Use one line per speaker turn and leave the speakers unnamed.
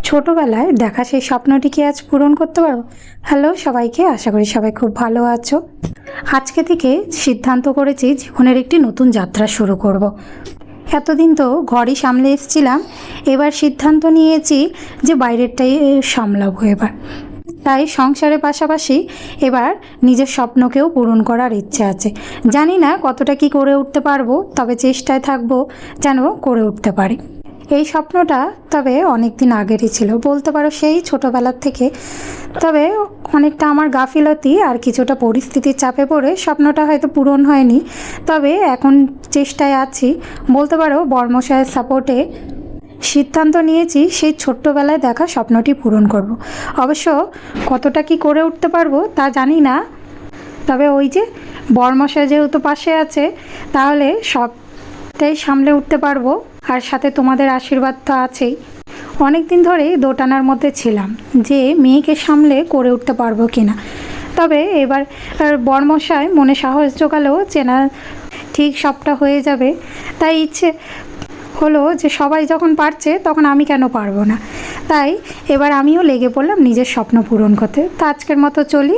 ছোটবেলায় দেখা সেই স্বপ্নটি কি আজ পূরণ করতে পারবো? হ্যালো সবাইকে, আশা করি সবাই খুব ভালো আছো। আজকে থেকে সিদ্ধান্ত করেছি জীবনের একটি নতুন যাত্রা শুরু করব। এতদিন তো ঘরই সামলে এসেছিলাম, এবার সিদ্ধান্ত নিয়েছি যে বাইরেরটাই সামলাবো এবার। তাই সংসারের পাশাপাশি এবার নিজের স্বপ্নকেও পূরণ করার ইচ্ছে আছে। জানি না কতটা কি করে উঠতে পারবো, তবে চেষ্টায় থাকবো যেন করে উঠতে পারি। এই স্বপ্নটা তবে অনেক দিন আগেরই ছিল, বলতে পারো সেই ছোটোবেলার থেকে। তবে অনেকটা আমার গাফিলতি আর কিছুটা পরিস্থিতির চাপে পড়ে স্বপ্নটা হয়তো পূরণ হয়নি। তবে এখন চেষ্টায় আছি, বলতে পারো বর্মশায়ের সাপোর্টে সিদ্ধান্ত নিয়েছি সেই ছোট্টবেলায় দেখা স্বপ্নটি পূরণ করব। অবশ্য কতটা কি করে উঠতে পারবো তা জানি না, তবে ওই যে বর্মশাই যেহেতু পাশে আছে, তাহলে সবটাই সামলে উঠতে পারবো। আর সাথে তোমাদের আশীর্বাদ তো আছেই। অনেক দিন ধরেই দোটানার মধ্যে ছিলাম যে মেয়েকে সামলে করে উঠতে পারবো কি না। তবে এবার বর্মশাই মনে সাহস জোগালেও চেনা ঠিক সবটা হয়ে যাবে, তাই ইচ্ছে হলো যে সবাই যখন পারছে তখন আমি কেন পারবো না। তাই এবার আমিও লেগে পড়লাম নিজের স্বপ্ন পূরণ করতে। তো আজকের মতো চলি।